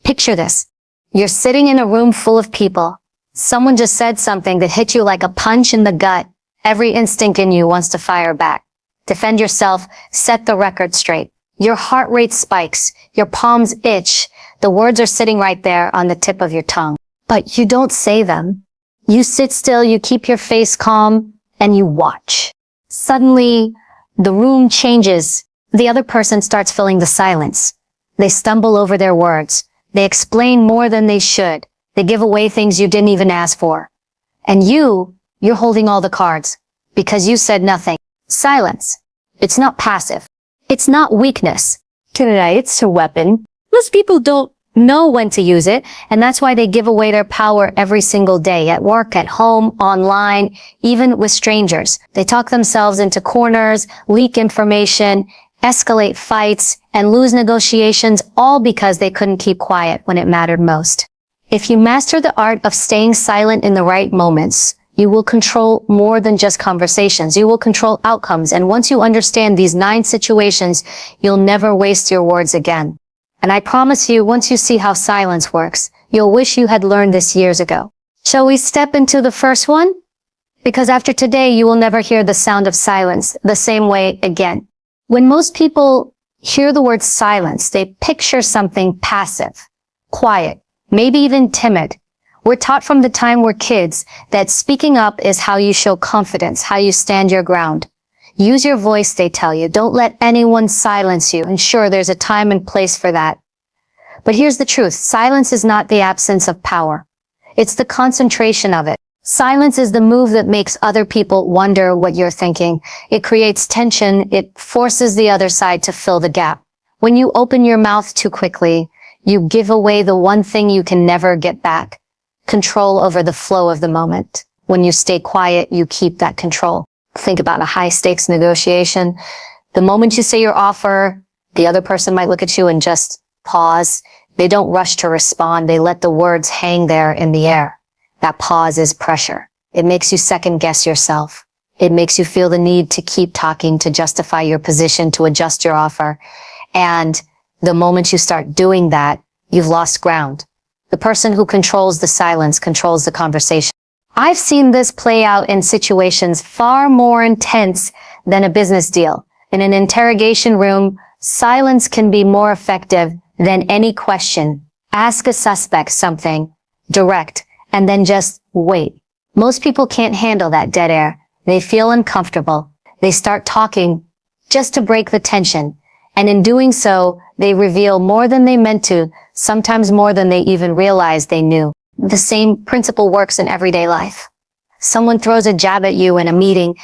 Picture this. You're sitting in a room full of people. Someone just said something that hit you like a punch in the gut. Every instinct in you wants to fire back. Defend yourself, set the record straight. Your heart rate spikes, your palms itch. The words are sitting right there on the tip of your tongue. But you don't say them. You sit still, you keep your face calm, and you watch. Suddenly, the room changes. The other person starts filling the silence. They stumble over their words. They explain more than they should. They give away things you didn't even ask for. And you're holding all the cards because you said nothing. Silence. It's not passive. It's not weakness. Today, it's a weapon. Most people don't know when to use it, and that's why they give away their power every single day, at work, at home, online, even with strangers. They talk themselves into corners, leak information, escalate fights, and lose negotiations, all because they couldn't keep quiet when it mattered most. If you master the art of staying silent in the right moments, you will control more than just conversations. You will control outcomes. And once you understand these 9 situations, you'll never waste your words again. And I promise you, once you see how silence works, you'll wish you had learned this years ago. Shall we step into the first one? Because after today, you will never hear the sound of silence the same way again. When most people hear the word silence, they picture something passive, quiet, maybe even timid. We're taught from the time we're kids that speaking up is how you show confidence, how you stand your ground. Use your voice, they tell you. Don't let anyone silence you. And sure, there's a time and place for that. But here's the truth. Silence is not the absence of power. It's the concentration of it. Silence is the move that makes other people wonder what you're thinking. It creates tension. It forces the other side to fill the gap. When you open your mouth too quickly, you give away the one thing you can never get back. Control over the flow of the moment. When you stay quiet, you keep that control. Think about a high-stakes negotiation. The moment you say your offer, the other person might look at you and just pause. They don't rush to respond. They let the words hang there in the air. That pause is pressure. It makes you second-guess yourself. It makes you feel the need to keep talking, to justify your position, to adjust your offer. And the moment you start doing that, you've lost ground. The person who controls the silence controls the conversation. I've seen this play out in situations far more intense than a business deal. In an interrogation room, silence can be more effective than any question. Ask a suspect something, direct, and then just wait. Most people can't handle that dead air. They feel uncomfortable. They start talking just to break the tension. And in doing so, they reveal more than they meant to, sometimes more than they even realized they knew. The same principle works in everyday life. Someone throws a jab at you in a meeting.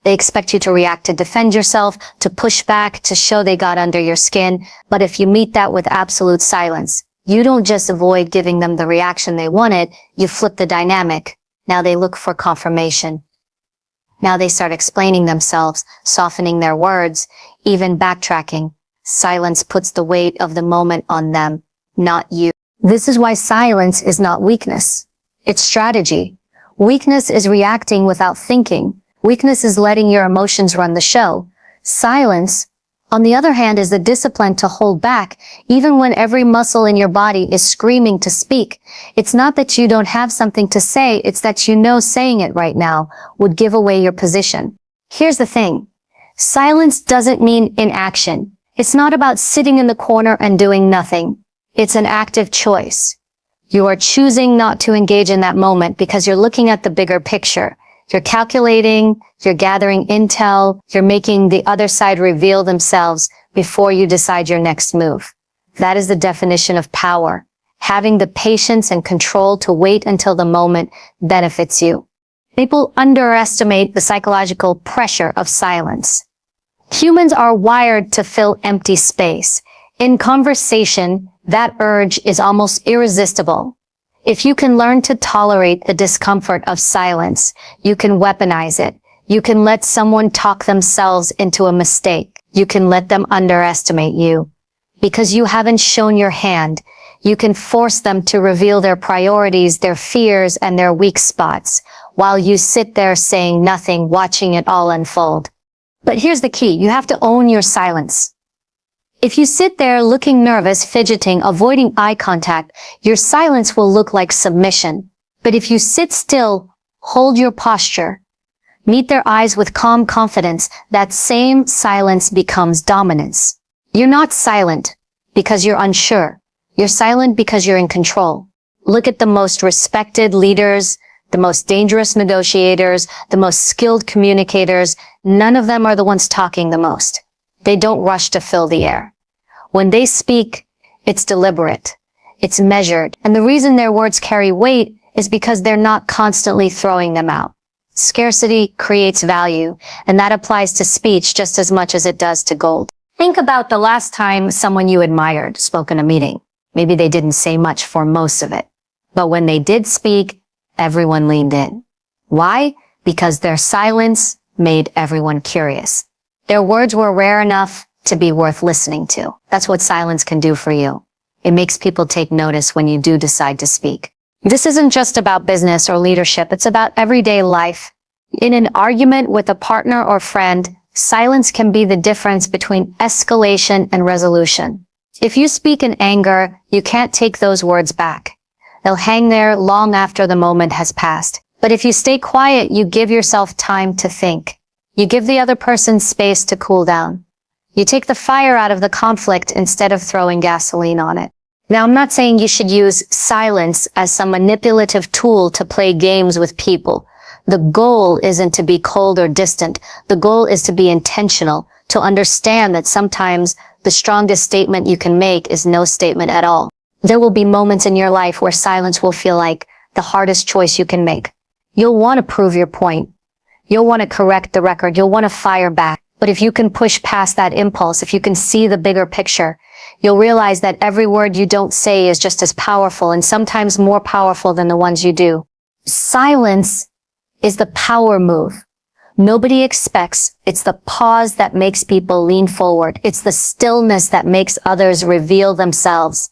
They expect you to react, to defend yourself, to push back, to show they got under your skin. But if you meet that with absolute silence, you don't just avoid giving them the reaction they wanted, you flip the dynamic. Now they look for confirmation. Now they start explaining themselves, softening their words, even backtracking. Silence puts the weight of the moment on them, not you. This is why silence is not weakness. It's strategy. Weakness is reacting without thinking. Weakness is letting your emotions run the show. Silence, on the other hand, is the discipline to hold back, even when every muscle in your body is screaming to speak. It's not that you don't have something to say, it's that you know saying it right now would give away your position. Here's the thing. Silence doesn't mean inaction. It's not about sitting in the corner and doing nothing. It's an active choice. You are choosing not to engage in that moment because you're looking at the bigger picture. You're calculating, you're gathering intel, you're making the other side reveal themselves before you decide your next move. That is the definition of power. Having the patience and control to wait until the moment benefits you. People underestimate the psychological pressure of silence. Humans are wired to fill empty space. In conversation, that urge is almost irresistible. If you can learn to tolerate the discomfort of silence, you can weaponize it. You can let someone talk themselves into a mistake. You can let them underestimate you. Because you haven't shown your hand, you can force them to reveal their priorities, their fears, and their weak spots, while you sit there saying nothing, watching it all unfold. But here's the key. You have to own your silence. If you sit there looking nervous, fidgeting, avoiding eye contact, your silence will look like submission. But if you sit still, hold your posture, meet their eyes with calm confidence, that same silence becomes dominance. You're not silent because you're unsure. You're silent because you're in control. Look at the most respected leaders, the most dangerous negotiators, the most skilled communicators. None of them are the ones talking the most. They don't rush to fill the air. When they speak, it's deliberate. It's measured. And the reason their words carry weight is because they're not constantly throwing them out. Scarcity creates value, and that applies to speech just as much as it does to gold. Think about the last time someone you admired spoke in a meeting. Maybe they didn't say much for most of it. But when they did speak, everyone leaned in. Why? Because their silence made everyone curious. Their words were rare enough to be worth listening to. That's what silence can do for you. It makes people take notice when you do decide to speak. This isn't just about business or leadership. It's about everyday life. In an argument with a partner or friend, silence can be the difference between escalation and resolution. If you speak in anger, you can't take those words back. They'll hang there long after the moment has passed. But if you stay quiet, you give yourself time to think. You give the other person space to cool down. You take the fire out of the conflict instead of throwing gasoline on it. Now, I'm not saying you should use silence as some manipulative tool to play games with people. The goal isn't to be cold or distant. The goal is to be intentional, to understand that sometimes the strongest statement you can make is no statement at all. There will be moments in your life where silence will feel like the hardest choice you can make. You'll want to prove your point. You'll want to correct the record. You'll want to fire back. But if you can push past that impulse, if you can see the bigger picture, you'll realize that every word you don't say is just as powerful and sometimes more powerful than the ones you do. Silence is the power move. Nobody expects. It's the pause that makes people lean forward. It's the stillness that makes others reveal themselves.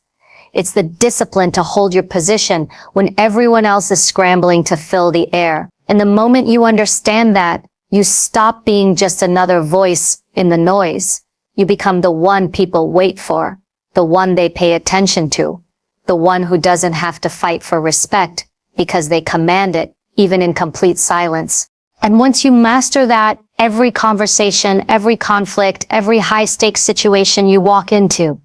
It's the discipline to hold your position when everyone else is scrambling to fill the air. And the moment you understand that, you stop being just another voice in the noise. You become the one people wait for, the one they pay attention to, the one who doesn't have to fight for respect because they command it, even in complete silence. And once you master that, every conversation, every conflict, every high-stakes situation you walk into,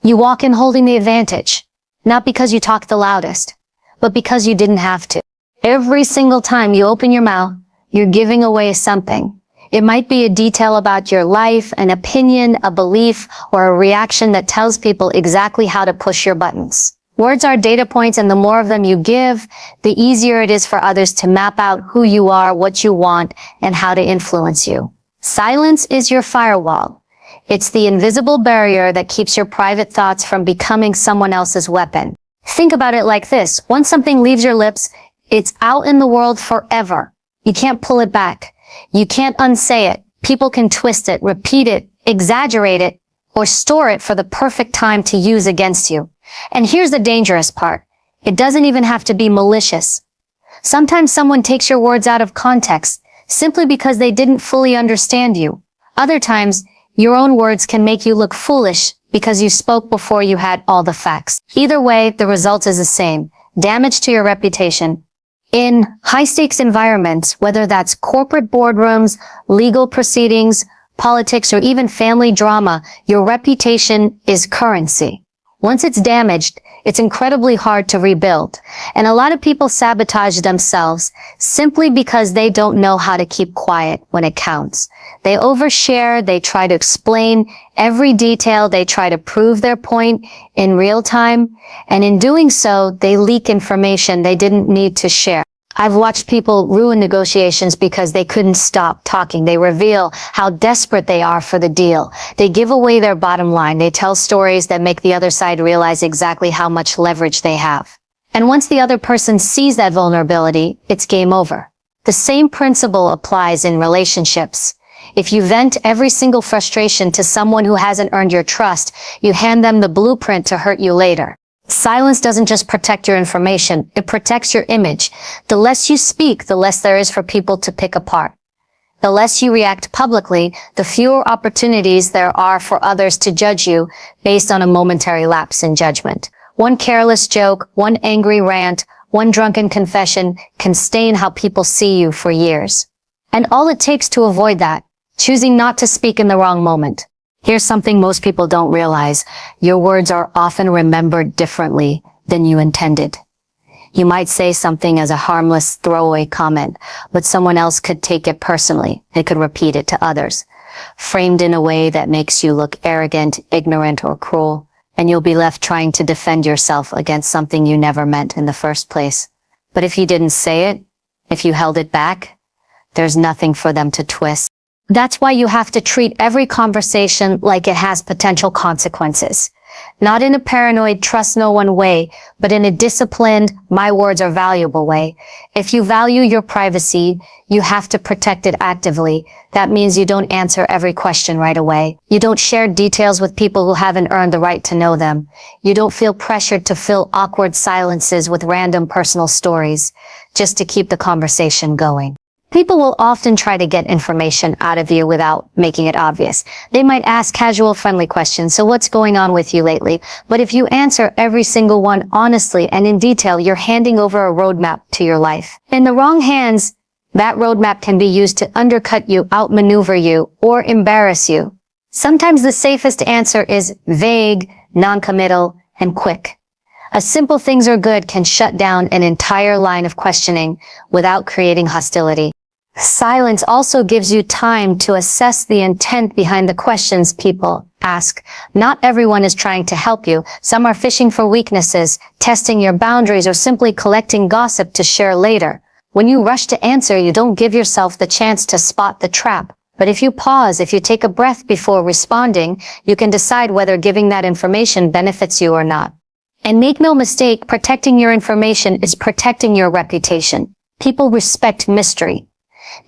you walk in holding the advantage, not because you talk the loudest, but because you didn't have to. Every single time you open your mouth, you're giving away something. It might be a detail about your life, an opinion, a belief, or a reaction that tells people exactly how to push your buttons. Words are data points, and the more of them you give, the easier it is for others to map out who you are, what you want, and how to influence you. Silence is your firewall. It's the invisible barrier that keeps your private thoughts from becoming someone else's weapon. Think about it like this. Once something leaves your lips, it's out in the world forever. You can't pull it back. You can't unsay it. People can twist it, repeat it, exaggerate it, or store it for the perfect time to use against you. And here's the dangerous part. It doesn't even have to be malicious. Sometimes someone takes your words out of context simply because they didn't fully understand you. Other times, your own words can make you look foolish because you spoke before you had all the facts. Either way, the result is the same. Damage to your reputation. In high-stakes environments, whether that's corporate boardrooms, legal proceedings, politics, or even family drama, your reputation is currency. Once it's damaged, it's incredibly hard to rebuild. And a lot of people sabotage themselves simply because they don't know how to keep quiet when it counts. They overshare, they try to explain every detail, they try to prove their point in real time, and in doing so, they leak information they didn't need to share. I've watched people ruin negotiations because they couldn't stop talking. They reveal how desperate they are for the deal. They give away their bottom line. They tell stories that make the other side realize exactly how much leverage they have. And once the other person sees that vulnerability, it's game over. The same principle applies in relationships. If you vent every single frustration to someone who hasn't earned your trust, you hand them the blueprint to hurt you later. Silence doesn't just protect your information, it protects your image. The less you speak, the less there is for people to pick apart. The less you react publicly, the fewer opportunities there are for others to judge you based on a momentary lapse in judgment. One careless joke, one angry rant, one drunken confession can stain how people see you for years. And all it takes to avoid that, choosing not to speak in the wrong moment. Here's something most people don't realize. Your words are often remembered differently than you intended. You might say something as a harmless throwaway comment, but someone else could take it personally. They could repeat it to others, framed in a way that makes you look arrogant, ignorant, or cruel, and you'll be left trying to defend yourself against something you never meant in the first place. But if you didn't say it, if you held it back, there's nothing for them to twist. That's why you have to treat every conversation like it has potential consequences. Not in a paranoid, trust no one way, but in a disciplined, my words are valuable way. If you value your privacy, you have to protect it actively. That means you don't answer every question right away. You don't share details with people who haven't earned the right to know them. You don't feel pressured to fill awkward silences with random personal stories, just to keep the conversation going. People will often try to get information out of you without making it obvious. They might ask casual, friendly questions. So what's going on with you lately? But if you answer every single one honestly and in detail, you're handing over a roadmap to your life. In the wrong hands, that roadmap can be used to undercut you, outmaneuver you, or embarrass you. Sometimes the safest answer is vague, non-committal, and quick. A simple "things are good" can shut down an entire line of questioning without creating hostility. Silence also gives you time to assess the intent behind the questions people ask. Not everyone is trying to help you. Some are fishing for weaknesses, testing your boundaries, or simply collecting gossip to share later. When you rush to answer, you don't give yourself the chance to spot the trap. But if you pause, if you take a breath before responding, you can decide whether giving that information benefits you or not. And make no mistake, protecting your information is protecting your reputation. People respect mystery.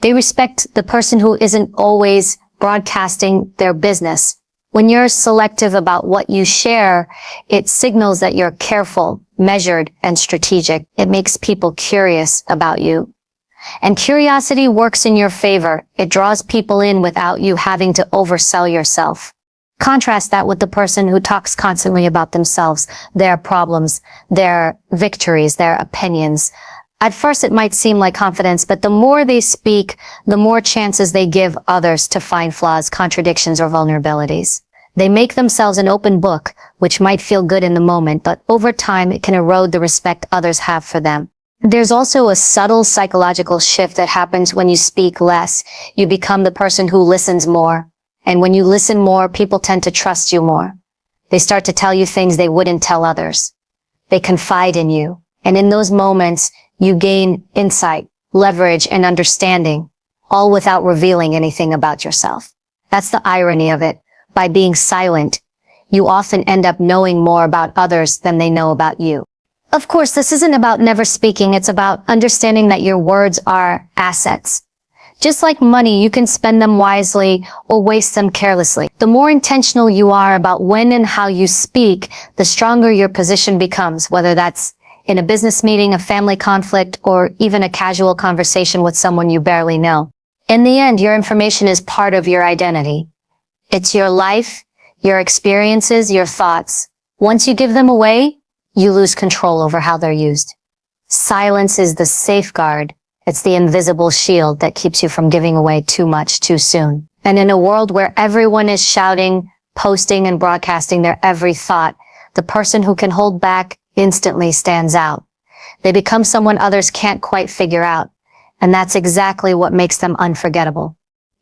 They respect the person who isn't always broadcasting their business. When you're selective about what you share, it signals that you're careful, measured, and strategic. It makes people curious about you. And curiosity works in your favor. It draws people in without you having to oversell yourself. Contrast that with the person who talks constantly about themselves, their problems, their victories, their opinions. At first, it might seem like confidence, but the more they speak, the more chances they give others to find flaws, contradictions, or vulnerabilities. They make themselves an open book, which might feel good in the moment, but over time, it can erode the respect others have for them. There's also a subtle psychological shift that happens when you speak less. You become the person who listens more. And when you listen more, people tend to trust you more. They start to tell you things they wouldn't tell others. They confide in you. And in those moments, you gain insight, leverage, and understanding, all without revealing anything about yourself. That's the irony of it. By being silent, you often end up knowing more about others than they know about you. Of course, this isn't about never speaking. It's about understanding that your words are assets. Just like money, you can spend them wisely or waste them carelessly. The more intentional you are about when and how you speak, the stronger your position becomes, whether that's in a business meeting, a family conflict, or even a casual conversation with someone you barely know. In the end, your information is part of your identity. It's your life, your experiences, your thoughts. Once you give them away, you lose control over how they're used. Silence is the safeguard. It's the invisible shield that keeps you from giving away too much too soon. And in a world where everyone is shouting, posting, and broadcasting their every thought, the person who can hold back instantly stands out. They become someone others can't quite figure out. And that's exactly what makes them unforgettable.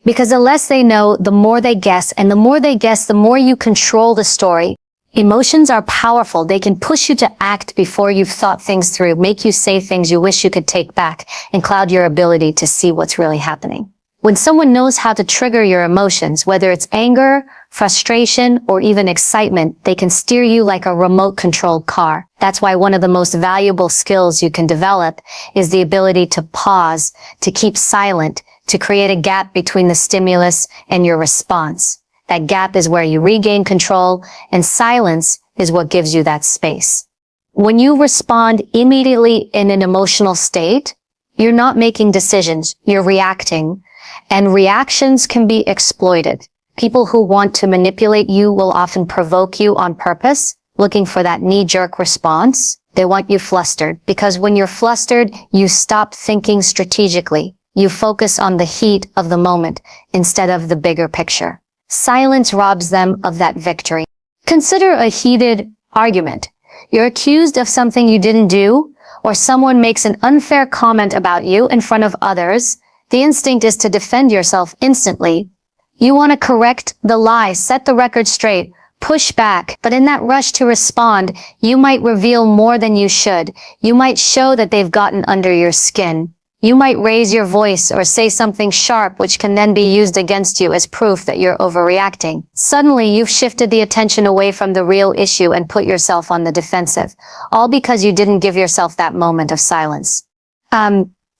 Because the less they know, the more they guess, and the more they guess, the more you control the story. Emotions are powerful. They can push you to act before you've thought things through, make you say things you wish you could take back, and cloud your ability to see what's really happening. When someone knows how to trigger your emotions, whether it's anger, frustration, or even excitement, they can steer you like a remote-controlled car. That's why one of the most valuable skills you can develop is the ability to pause, to keep silent, to create a gap between the stimulus and your response. That gap is where you regain control, and silence is what gives you that space. When you respond immediately in an emotional state, you're not making decisions, you're reacting. And reactions can be exploited. People who want to manipulate you will often provoke you on purpose, looking for that knee-jerk response. They want you flustered, because when you're flustered, you stop thinking strategically. You focus on the heat of the moment instead of the bigger picture. Silence robs them of that victory. Consider a heated argument. You're accused of something you didn't do, or someone makes an unfair comment about you in front of others. The instinct is to defend yourself instantly. You want to correct the lie, set the record straight, push back, but in that rush to respond, you might reveal more than you should. You might show that they've gotten under your skin. You might raise your voice or say something sharp, which can then be used against you as proof that you're overreacting. Suddenly, you've shifted the attention away from the real issue and put yourself on the defensive, all because you didn't give yourself that moment of silence.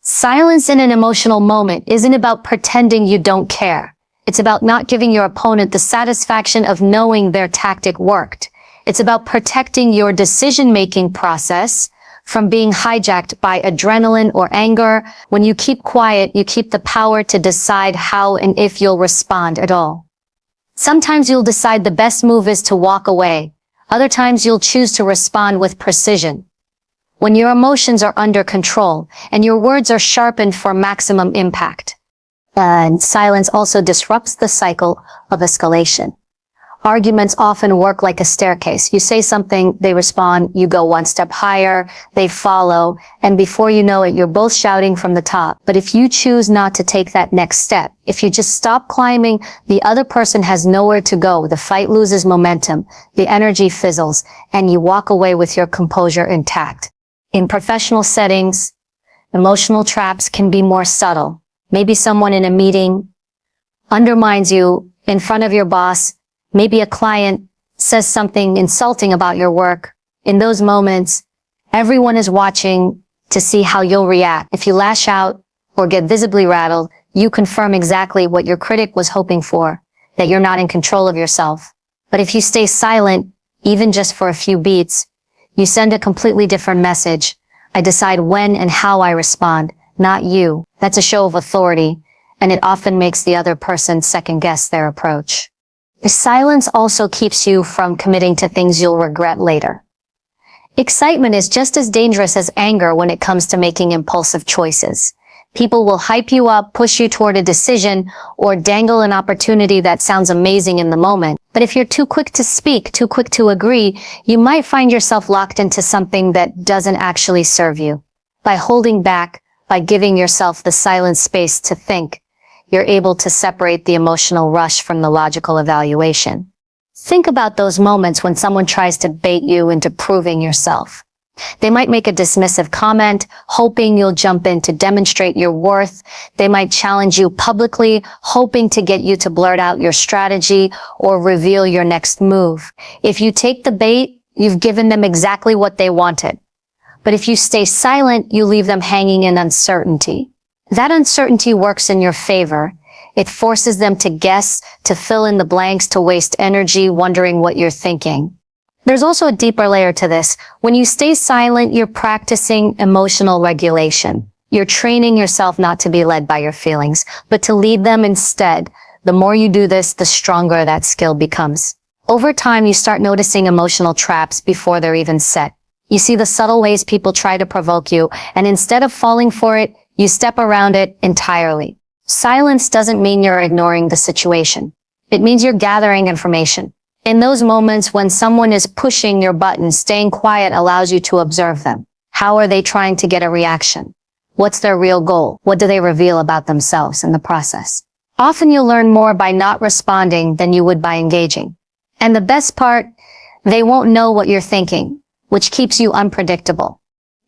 Silence in an emotional moment isn't about pretending you don't care. It's about not giving your opponent the satisfaction of knowing their tactic worked. It's about protecting your decision-making process from being hijacked by adrenaline or anger. When you keep quiet, you keep the power to decide how and if you'll respond at all. Sometimes you'll decide the best move is to walk away. Other times you'll choose to respond with precision. When your emotions are under control and your words are sharpened for maximum impact. And silence also disrupts the cycle of escalation. Arguments often work like a staircase. You say something, they respond, you go one step higher, they follow, and before you know it, you're both shouting from the top. But if you choose not to take that next step, if you just stop climbing, the other person has nowhere to go. The fight loses momentum, the energy fizzles, and you walk away with your composure intact. In professional settings, emotional traps can be more subtle. Maybe someone in a meeting undermines you in front of your boss. Maybe a client says something insulting about your work. In those moments, everyone is watching to see how you'll react. If you lash out or get visibly rattled, you confirm exactly what your critic was hoping for, that you're not in control of yourself. But if you stay silent, even just for a few beats, you send a completely different message. I decide when and how I respond, not you. That's a show of authority, and it often makes the other person second-guess their approach. The silence also keeps you from committing to things you'll regret later. Excitement is just as dangerous as anger when it comes to making impulsive choices. People will hype you up, push you toward a decision, or dangle an opportunity that sounds amazing in the moment. But if you're too quick to speak, too quick to agree, you might find yourself locked into something that doesn't actually serve you. By holding back, by giving yourself the silent space to think, you're able to separate the emotional rush from the logical evaluation. Think about those moments when someone tries to bait you into proving yourself. They might make a dismissive comment, hoping you'll jump in to demonstrate your worth. They might challenge you publicly, hoping to get you to blurt out your strategy or reveal your next move. If you take the bait, you've given them exactly what they wanted. But if you stay silent, you leave them hanging in uncertainty. That uncertainty works in your favor. It forces them to guess, to fill in the blanks, to waste energy wondering what you're thinking. There's also a deeper layer to this. When you stay silent, you're practicing emotional regulation. You're training yourself not to be led by your feelings, but to lead them instead. The more you do this, the stronger that skill becomes. Over time, you start noticing emotional traps before they're even set. You see the subtle ways people try to provoke you, and instead of falling for it, you step around it entirely. Silence doesn't mean you're ignoring the situation. It means you're gathering information. In those moments when someone is pushing your buttons, staying quiet allows you to observe them. How are they trying to get a reaction? What's their real goal? What do they reveal about themselves in the process? Often you'll learn more by not responding than you would by engaging. And the best part, they won't know what you're thinking, which keeps you unpredictable.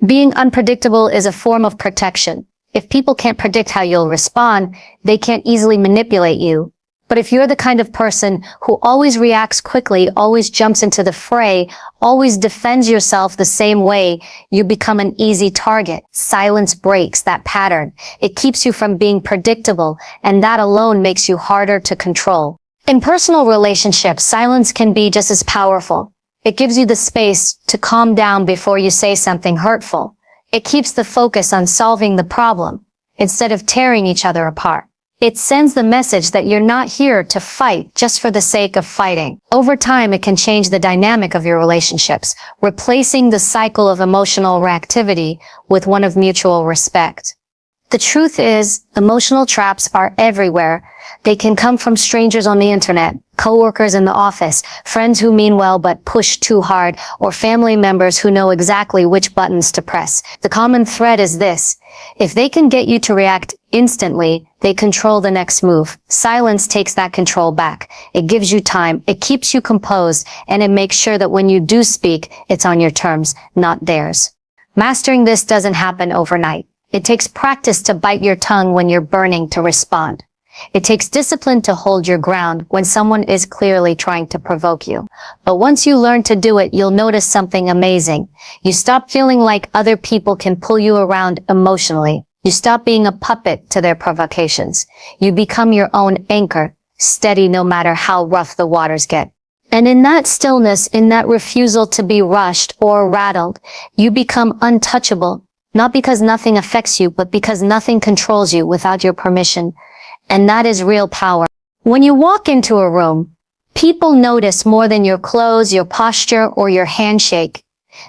Being unpredictable is a form of protection. If people can't predict how you'll respond, they can't easily manipulate you. But if you're the kind of person who always reacts quickly, always jumps into the fray, always defends yourself the same way, you become an easy target. Silence breaks that pattern. It keeps you from being predictable, and that alone makes you harder to control. In personal relationships, silence can be just as powerful. It gives you the space to calm down before you say something hurtful. It keeps the focus on solving the problem instead of tearing each other apart. It sends the message that you're not here to fight just for the sake of fighting. Over time, it can change the dynamic of your relationships, replacing the cycle of emotional reactivity with one of mutual respect. The truth is, emotional traps are everywhere. They can come from strangers on the internet, coworkers in the office, friends who mean well but push too hard, or family members who know exactly which buttons to press. The common thread is this: if they can get you to react instantly, they control the next move. Silence takes that control back. It gives you time, it keeps you composed, and it makes sure that when you do speak, it's on your terms, not theirs. Mastering this doesn't happen overnight. It takes practice to bite your tongue when you're burning to respond. It takes discipline to hold your ground when someone is clearly trying to provoke you. But once you learn to do it, you'll notice something amazing. You stop feeling like other people can pull you around emotionally. You stop being a puppet to their provocations. You become your own anchor, steady no matter how rough the waters get. And in that stillness, in that refusal to be rushed or rattled, you become untouchable. Not because nothing affects you, but because nothing controls you without your permission. And that is real power. When you walk into a room, people notice more than your clothes, your posture, or your handshake.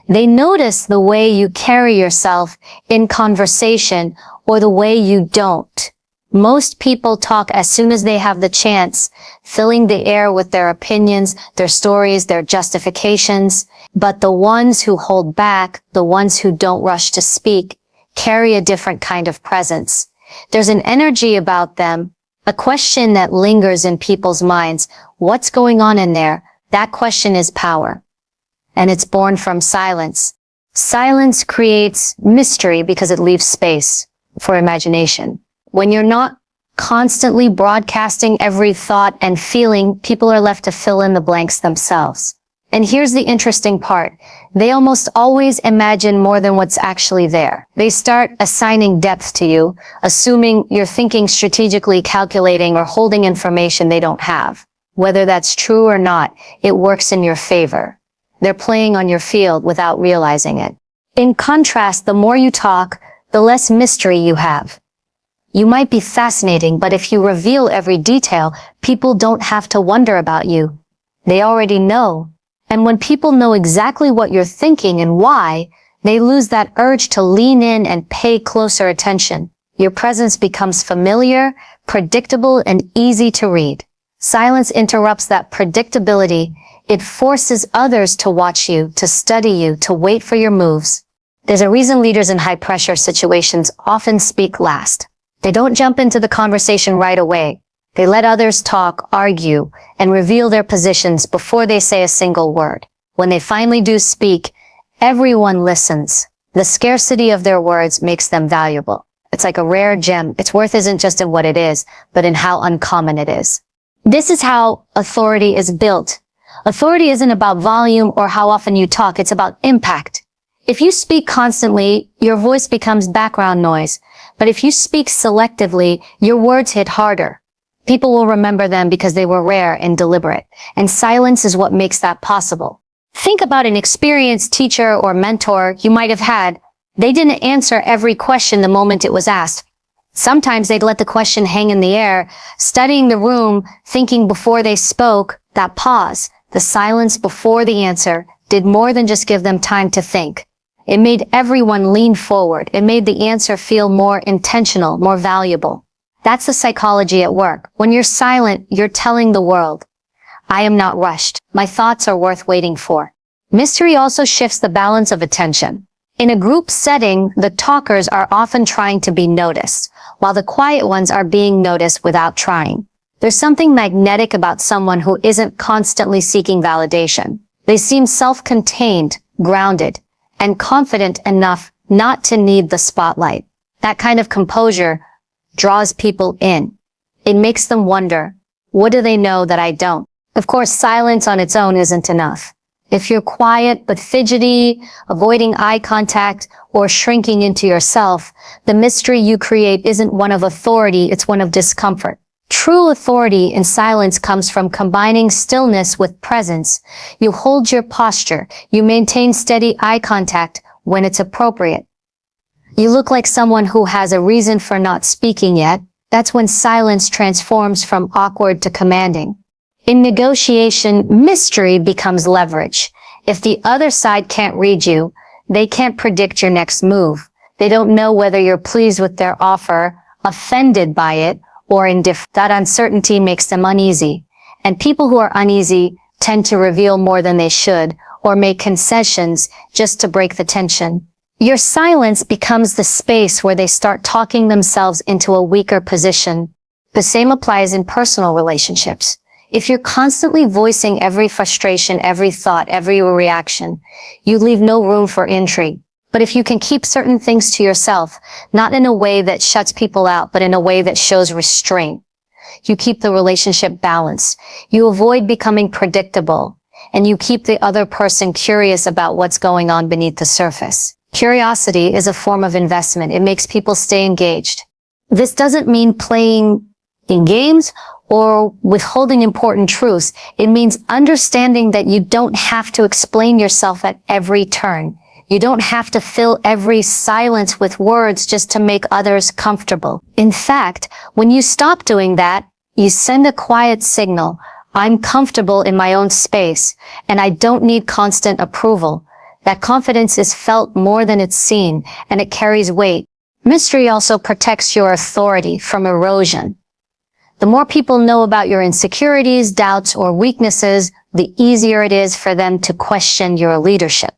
They notice the way you carry yourself in conversation or the way you don't. Most people talk as soon as they have the chance, filling the air with their opinions, their stories, their justifications. But the ones who hold back, the ones who don't rush to speak, carry a different kind of presence. There's an energy about them, a question that lingers in people's minds. What's going on in there? That question is power. And it's born from silence. Silence creates mystery because it leaves space for imagination. When you're not constantly broadcasting every thought and feeling, people are left to fill in the blanks themselves. And here's the interesting part. They almost always imagine more than what's actually there. They start assigning depth to you, assuming you're thinking strategically, calculating, or holding information they don't have. Whether that's true or not, it works in your favor. They're playing on your field without realizing it. In contrast, the more you talk, the less mystery you have. You might be fascinating, but if you reveal every detail, people don't have to wonder about you. They already know. And when people know exactly what you're thinking and why, they lose that urge to lean in and pay closer attention. Your presence becomes familiar, predictable, and easy to read. Silence interrupts that predictability. It forces others to watch you, to study you, to wait for your moves. There's a reason leaders in high-pressure situations often speak last. They don't jump into the conversation right away. They let others talk, argue, and reveal their positions before they say a single word. When they finally do speak, everyone listens. The scarcity of their words makes them valuable. It's like a rare gem. Its worth isn't just in what it is, but in how uncommon it is. This is how authority is built. Authority isn't about volume or how often you talk. It's about impact. If you speak constantly, your voice becomes background noise. But if you speak selectively, your words hit harder. People will remember them because they were rare and deliberate. And silence is what makes that possible. Think about an experienced teacher or mentor you might have had. They didn't answer every question the moment it was asked. Sometimes they'd let the question hang in the air, studying the room, thinking before they spoke. That pause, the silence before the answer, did more than just give them time to think. It made everyone lean forward. It made the answer feel more intentional, more valuable. That's the psychology at work. When you're silent, you're telling the world, I am not rushed. My thoughts are worth waiting for. Mystery also shifts the balance of attention. In a group setting, the talkers are often trying to be noticed, while the quiet ones are being noticed without trying. There's something magnetic about someone who isn't constantly seeking validation. They seem self-contained, grounded, and confident enough not to need the spotlight. That kind of composure draws people in. It makes them wonder, what do they know that I don't? Of course, silence on its own isn't enough. If you're quiet but fidgety, avoiding eye contact, or shrinking into yourself, the mystery you create isn't one of authority, it's one of discomfort. True authority in silence comes from combining stillness with presence. You hold your posture. You maintain steady eye contact when it's appropriate. You look like someone who has a reason for not speaking yet, That's when silence transforms from awkward to commanding. In negotiation, mystery becomes leverage. If the other side can't read you, they can't predict your next move. They don't know whether you're pleased with their offer, offended by it, or indifferent. That uncertainty makes them uneasy. And people who are uneasy tend to reveal more than they should, or make concessions just to break the tension. Your silence becomes the space where they start talking themselves into a weaker position. The same applies in personal relationships. If you're constantly voicing every frustration, every thought, every reaction, you leave no room for intrigue. But if you can keep certain things to yourself, not in a way that shuts people out, but in a way that shows restraint, you keep the relationship balanced. You avoid becoming predictable, and you keep the other person curious about what's going on beneath the surface. Curiosity is a form of investment. It makes people stay engaged. This doesn't mean playing in games or withholding important truths. It means understanding that you don't have to explain yourself at every turn. You don't have to fill every silence with words just to make others comfortable. In fact, when you stop doing that, you send a quiet signal. I'm comfortable in my own space, and I don't need constant approval. That confidence is felt more than it's seen, and it carries weight. Mystery also protects your authority from erosion. The more people know about your insecurities, doubts, or weaknesses, the easier it is for them to question your leadership.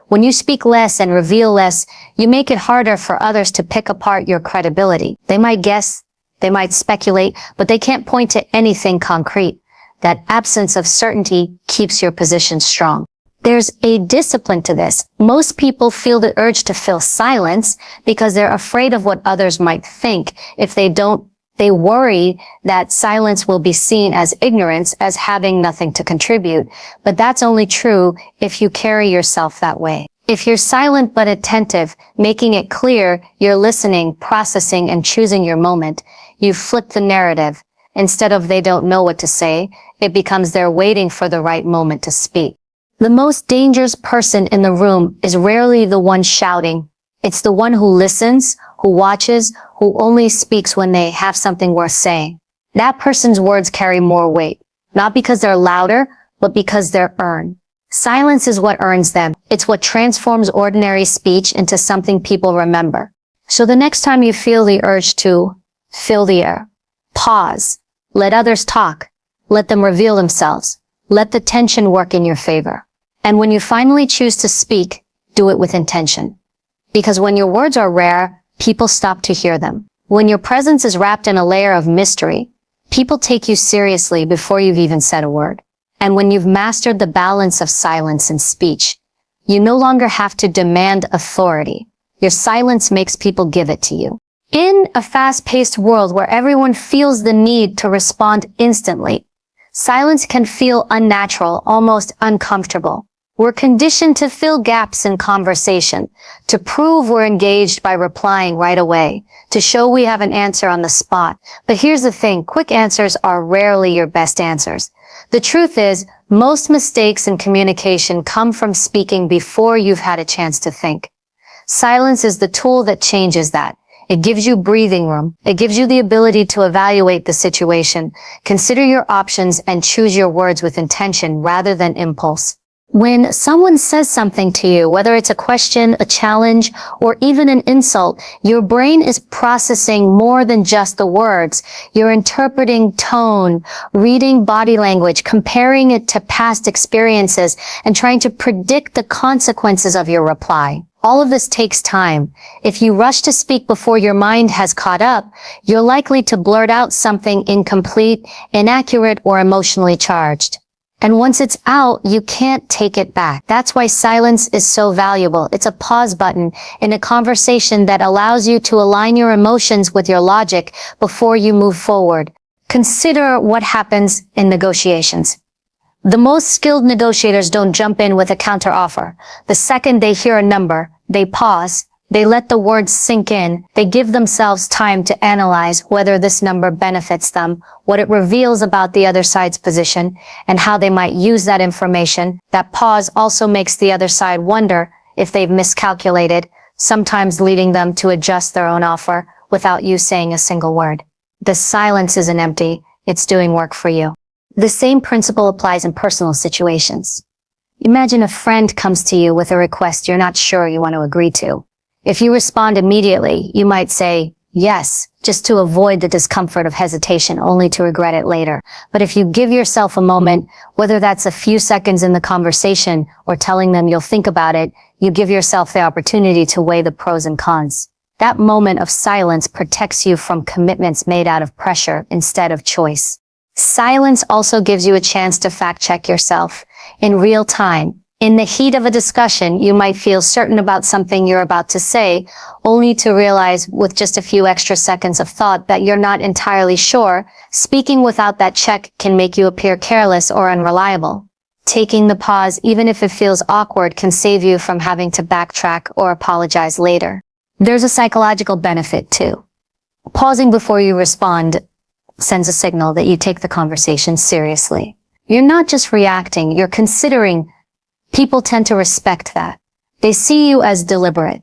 When you speak less and reveal less, you make it harder for others to pick apart your credibility. They might guess, they might speculate, but they can't point to anything concrete. That absence of certainty keeps your position strong. There's a discipline to this. Most people feel the urge to fill silence because they're afraid of what others might think. If they don't, they worry that silence will be seen as ignorance, as having nothing to contribute. But that's only true if you carry yourself that way. If you're silent but attentive, making it clear you're listening, processing, and choosing your moment, you flip the narrative. Instead of they don't know what to say, it becomes they're waiting for the right moment to speak. The most dangerous person in the room is rarely the one shouting. It's the one who listens, who watches, who only speaks when they have something worth saying. That person's words carry more weight, not because they're louder, but because they're earned. Silence is what earns them. It's what transforms ordinary speech into something people remember. So the next time you feel the urge to fill the air, pause, let others talk, let them reveal themselves, let the tension work in your favor. And when you finally choose to speak, do it with intention. Because when your words are rare, people stop to hear them. When your presence is wrapped in a layer of mystery, people take you seriously before you've even said a word. And when you've mastered the balance of silence and speech, you no longer have to demand authority. Your silence makes people give it to you. In a fast-paced world where everyone feels the need to respond instantly, silence can feel unnatural, almost uncomfortable. We're conditioned to fill gaps in conversation, to prove we're engaged by replying right away, to show we have an answer on the spot. But here's the thing, quick answers are rarely your best answers. The truth is, most mistakes in communication come from speaking before you've had a chance to think. Silence is the tool that changes that. It gives you breathing room. It gives you the ability to evaluate the situation, consider your options, and choose your words with intention rather than impulse. When someone says something to you, whether it's a question, a challenge, or even an insult, your brain is processing more than just the words. You're interpreting tone, reading body language, comparing it to past experiences, and trying to predict the consequences of your reply. All of this takes time. If you rush to speak before your mind has caught up, you're likely to blurt out something incomplete, inaccurate, or emotionally charged. And once it's out, you can't take it back. That's why silence is so valuable. It's a pause button in a conversation that allows you to align your emotions with your logic before you move forward. Consider what happens in negotiations. The most skilled negotiators don't jump in with a counteroffer. The second they hear a number, they pause. They let the words sink in. They give themselves time to analyze whether this number benefits them, what it reveals about the other side's position, and how they might use that information. That pause also makes the other side wonder if they've miscalculated, sometimes leading them to adjust their own offer without you saying a single word. The silence isn't empty, it's doing work for you. The same principle applies in personal situations. Imagine a friend comes to you with a request you're not sure you want to agree to. If you respond immediately, you might say, yes, just to avoid the discomfort of hesitation, only to regret it later. But if you give yourself a moment, whether that's a few seconds in the conversation or telling them you'll think about it, you give yourself the opportunity to weigh the pros and cons. That moment of silence protects you from commitments made out of pressure instead of choice. Silence also gives you a chance to fact-check yourself in real time. In the heat of a discussion, you might feel certain about something you're about to say, only to realize with just a few extra seconds of thought that you're not entirely sure. Speaking without that check can make you appear careless or unreliable. Taking the pause, even if it feels awkward, can save you from having to backtrack or apologize later. There's a psychological benefit too. Pausing before you respond sends a signal that you take the conversation seriously. You're not just reacting, you're considering. People tend to respect that. They see you as deliberate,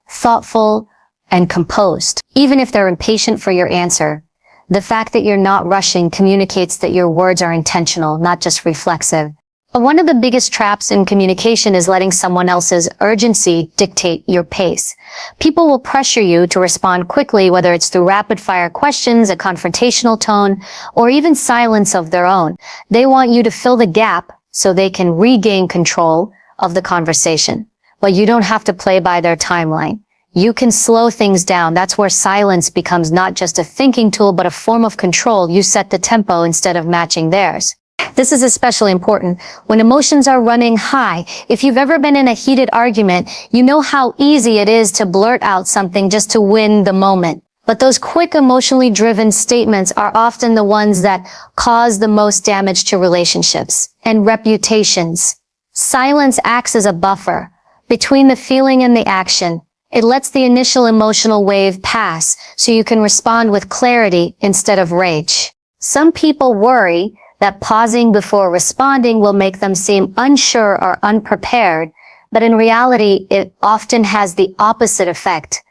thoughtful, and composed. Even if they're impatient for your answer, the fact that you're not rushing communicates that your words are intentional, not just reflexive. One of the biggest traps in communication is letting someone else's urgency dictate your pace. People will pressure you to respond quickly, whether it's through rapid-fire questions, a confrontational tone, or even silence of their own. They want you to fill the gap so they can regain control of the conversation. But you don't have to play by their timeline. You can slow things down. That's where silence becomes not just a thinking tool, but a form of control. You set the tempo instead of matching theirs. This is especially important when emotions are running high. If you've ever been in a heated argument, you know how easy it is to blurt out something just to win the moment. But those quick, emotionally driven statements are often the ones that cause the most damage to relationships and reputations. Silence acts as a buffer between the feeling and the action. It lets the initial emotional wave pass so you can respond with clarity instead of rage. Some people worry that pausing before responding will make them seem unsure or unprepared, but in reality, it often has the opposite effect.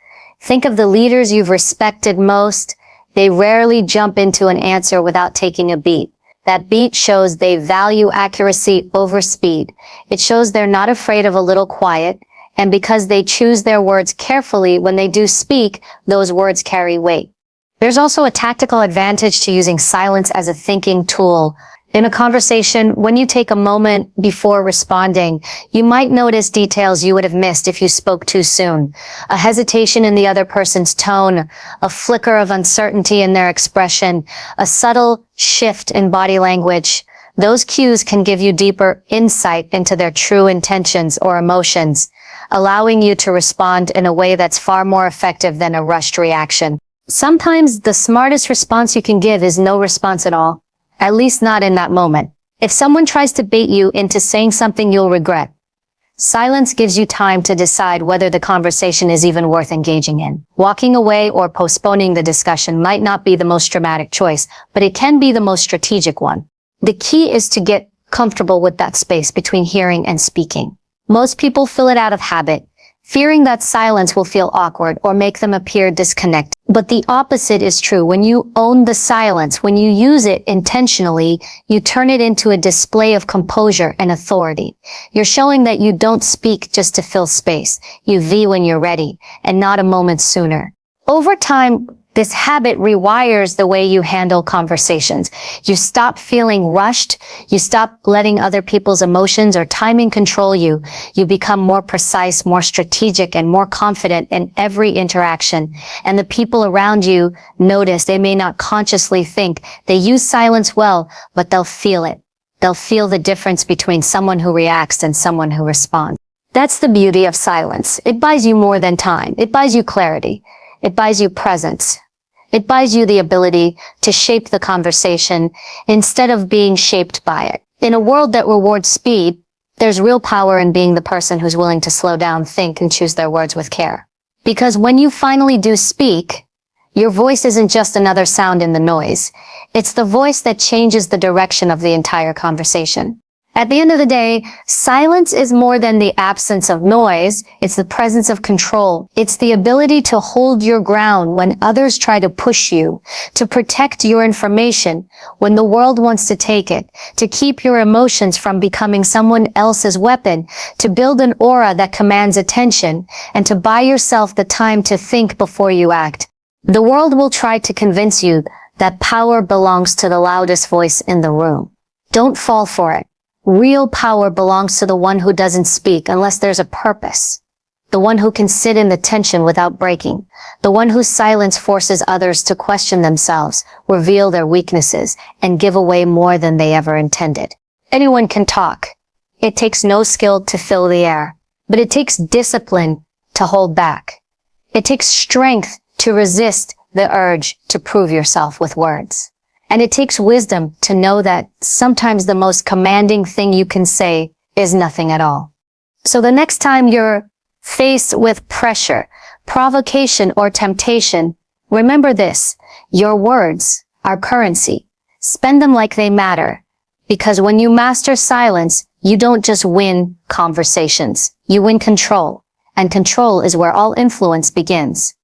Think of the leaders you've respected most. They rarely jump into an answer without taking a beat. That beat shows they value accuracy over speed. It shows they're not afraid of a little quiet, and because they choose their words carefully, when they do speak, those words carry weight. There's also a tactical advantage to using silence as a thinking tool. In a conversation, when you take a moment before responding, you might notice details you would have missed if you spoke too soon. A hesitation in the other person's tone, a flicker of uncertainty in their expression, a subtle shift in body language. Those cues can give you deeper insight into their true intentions or emotions, allowing you to respond in a way that's far more effective than a rushed reaction. Sometimes the smartest response you can give is no response at all. At least not in that moment. If someone tries to bait you into saying something you'll regret, silence gives you time to decide whether the conversation is even worth engaging in. Walking away or postponing the discussion might not be the most dramatic choice, but it can be the most strategic one. The key is to get comfortable with that space between hearing and speaking. Most people fill it out of habit, fearing that silence will feel awkward or make them appear disconnected. But the opposite is true. When you own the silence, when you use it intentionally, you turn it into a display of composure and authority. You're showing that you don't speak just to fill space. You V when you're ready, and not a moment sooner. Over time, this habit rewires the way you handle conversations. You stop feeling rushed. You stop letting other people's emotions or timing control you. You become more precise, more strategic, and more confident in every interaction. And the people around you notice. They may not consciously think. They use silence well, but they'll feel it. They'll feel the difference between someone who reacts and someone who responds. That's the beauty of silence. It buys you more than time. It buys you clarity. It buys you presence. It buys you the ability to shape the conversation instead of being shaped by it. In a world that rewards speed, there's real power in being the person who's willing to slow down, think, and choose their words with care. Because when you finally do speak, your voice isn't just another sound in the noise. It's the voice that changes the direction of the entire conversation. At the end of the day, silence is more than the absence of noise. It's the presence of control. It's the ability to hold your ground when others try to push you, to protect your information when the world wants to take it, to keep your emotions from becoming someone else's weapon, to build an aura that commands attention, and to buy yourself the time to think before you act. The world will try to convince you that power belongs to the loudest voice in the room. Don't fall for it. Real power belongs to the one who doesn't speak unless there's a purpose. The one who can sit in the tension without breaking. The one whose silence forces others to question themselves, reveal their weaknesses, and give away more than they ever intended. Anyone can talk. It takes no skill to fill the air, but it takes discipline to hold back. It takes strength to resist the urge to prove yourself with words. And it takes wisdom to know that sometimes the most commanding thing you can say is nothing at all. So the next time you're faced with pressure, provocation, or temptation, remember this: your words are currency. Spend them like they matter. Because when you master silence, you don't just win conversations, you win control. And control is where all influence begins.